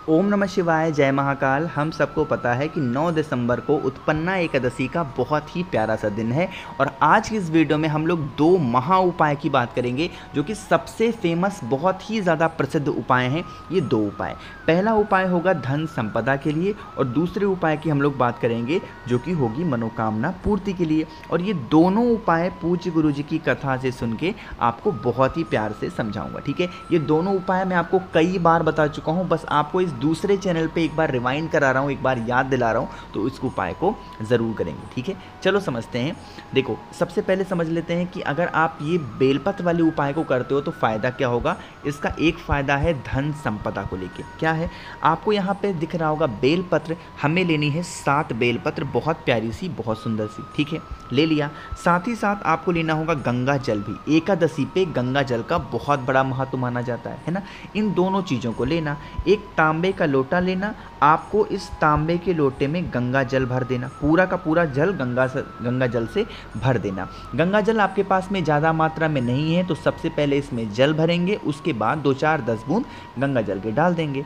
ओम नमः शिवाय, जय महाकाल। हम सबको पता है कि 9 दिसंबर को उत्पन्ना एकादशी का बहुत ही प्यारा सा दिन है और आज की इस वीडियो में हम लोग 2 महा उपाय की बात करेंगे जो कि सबसे फेमस, बहुत ही ज़्यादा प्रसिद्ध उपाय हैं। ये 2 उपाय, पहला उपाय होगा धन संपदा के लिए और दूसरे उपाय की हम लोग बात करेंगे जो कि होगी मनोकामना पूर्ति के लिए। और ये दोनों उपाय पूज्य गुरु जी की कथा से सुन के आपको बहुत ही प्यार से समझाऊंगा, ठीक है। ये दोनों उपाय मैं आपको कई बार बता चुका हूँ, बस आपको इस दूसरे चैनल पे एक बार रिवाइंड करा रहा हूँ, एक बार याद दिला रहा हूँ, तो इस उपाय को ज़रूर करेंगे, ठीक है। चलो समझते हैं। देखो, सबसे पहले समझ लेते हैं कि अगर आप ये बेलपत्र वाले उपाय को करते हो तो फ़ायदा क्या होगा। इसका एक फ़ायदा है धन संपदा को लेके। क्या है, आपको यहाँ पे दिख रहा होगा बेलपत्र, हमें लेनी है 7 बेलपत्र, बहुत प्यारी सी, बहुत सुंदर सी, ठीक है, ले लिया। साथ ही साथ आपको लेना होगा गंगा जल भी। एकादशी पे गंगा जल का बहुत बड़ा महत्व माना जाता है ना। इन दोनों चीज़ों को लेना, एक तांबे का लोटा लेना, आपको इस तांबे के लोटे में गंगा जल भर देना, पूरा का पूरा जल गंगा जल से भर देना। गंगा जल आपके पास में ज़्यादा मात्रा में नहीं है तो सबसे पहले इसमें जल भरेंगे, उसके बाद 2-4-10 बूंद गंगा जल के डाल देंगे।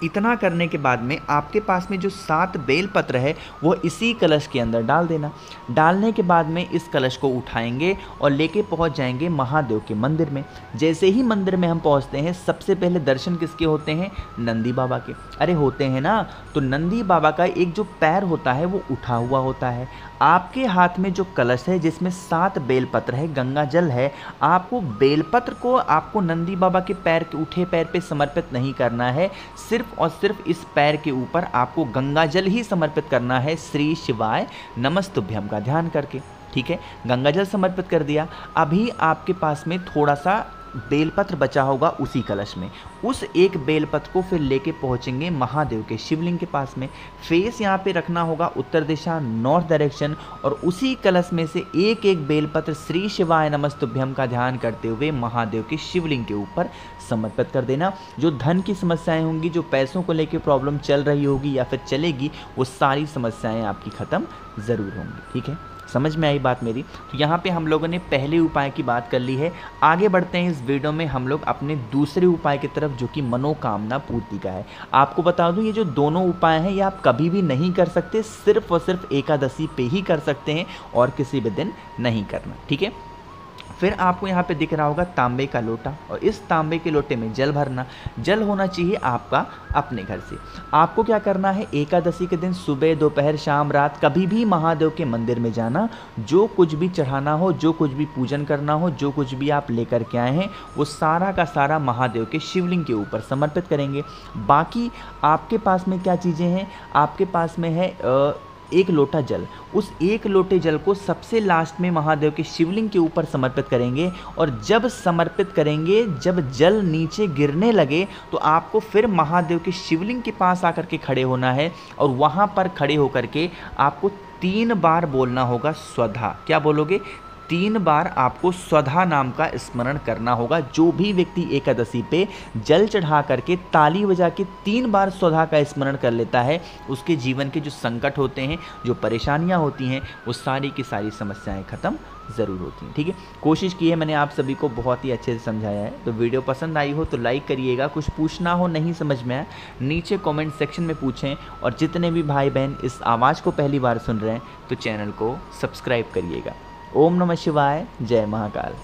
इतना करने के बाद में आपके पास में जो 7 बेलपत्र है वो इसी कलश के अंदर डाल देना। डालने के बाद में इस कलश को उठाएंगे और लेके पहुंच जाएंगे महादेव के मंदिर में। जैसे ही मंदिर में हम पहुंचते हैं, सबसे पहले दर्शन किसके होते हैं? नंदी बाबा के। अरे होते हैं ना। तो नंदी बाबा का एक जो पैर होता है वो उठा हुआ होता है। आपके हाथ में जो कलश है जिसमें 7 बेलपत्र है, गंगा जल है, आपको बेलपत्र को आपको नंदी बाबा के पैर के उठे पैर पे समर्पित नहीं करना है, सिर्फ और सिर्फ इस पैर के ऊपर आपको गंगा जल ही समर्पित करना है, श्री शिवाय नमस्तुभ्यम का ध्यान करके, ठीक है। गंगा जल समर्पित कर दिया। अभी आपके पास में थोड़ा सा बेलपत्र बचा होगा उसी कलश में, उस एक बेलपत्र को फिर लेके पहुंचेंगे महादेव के शिवलिंग के पास में। फेस यहाँ पे रखना होगा उत्तर दिशा, नॉर्थ डायरेक्शन, और उसी कलश में से एक एक बेलपत्र श्री शिवाय नमस्तुभ्यम का ध्यान करते हुए महादेव के शिवलिंग के ऊपर समर्पित कर देना। जो धन की समस्याएं होंगी, जो पैसों को लेके प्रॉब्लम चल रही होगी या फिर चलेगी, वो सारी समस्याएं आपकी खत्म ज़रूर होंगी, ठीक है। समझ में आई बात मेरी? तो यहाँ पे हम लोगों ने पहले उपाय की बात कर ली है। आगे बढ़ते हैं इस वीडियो में हम लोग अपने दूसरे उपाय की तरफ जो कि मनोकामना पूर्ति का है। आपको बता दूं, ये जो दोनों उपाय हैं ये आप कभी भी नहीं कर सकते, सिर्फ और सिर्फ एकादशी पे ही कर सकते हैं और किसी भी दिन नहीं करना, ठीक है। फिर आपको यहाँ पे दिख रहा होगा तांबे का लोटा, और इस तांबे के लोटे में जल भरना। जल होना चाहिए आपका अपने घर से। आपको क्या करना है, एकादशी के दिन सुबह, दोपहर, शाम, रात कभी भी महादेव के मंदिर में जाना। जो कुछ भी चढ़ाना हो, जो कुछ भी पूजन करना हो, जो कुछ भी आप लेकर के आए हैं, वो सारा का सारा महादेव के शिवलिंग के ऊपर समर्पित करेंगे। बाकी आपके पास में क्या चीज़ें हैं, आपके पास में है एक लोटा जल। उस एक लोटे जल को सबसे लास्ट में महादेव के शिवलिंग के ऊपर समर्पित करेंगे, और जब समर्पित करेंगे, जब जल नीचे गिरने लगे तो आपको फिर महादेव के शिवलिंग के पास आकर के खड़े होना है, और वहाँ पर खड़े होकर के आपको 3 बार बोलना होगा स्वधा। क्या बोलोगे? 3 बार आपको स्वधा नाम का स्मरण करना होगा। जो भी व्यक्ति एकादशी पे जल चढ़ा करके ताली बजा के 3 बार स्वधा का स्मरण कर लेता है, उसके जीवन के जो संकट होते हैं, जो परेशानियां होती हैं, वो सारी की सारी समस्याएं खत्म ज़रूर होती हैं, ठीक है। कोशिश की है मैंने आप सभी को बहुत ही अच्छे से समझाया है। तो वीडियो पसंद आई हो तो लाइक करिएगा। कुछ पूछना हो, नहीं समझ में आया, नीचे कमेंट सेक्शन में पूछें। और जितने भी भाई बहन इस आवाज़ को पहली बार सुन रहे हैं तो चैनल को सब्सक्राइब करिएगा। ओम नमः शिवाय, जय महाकाल।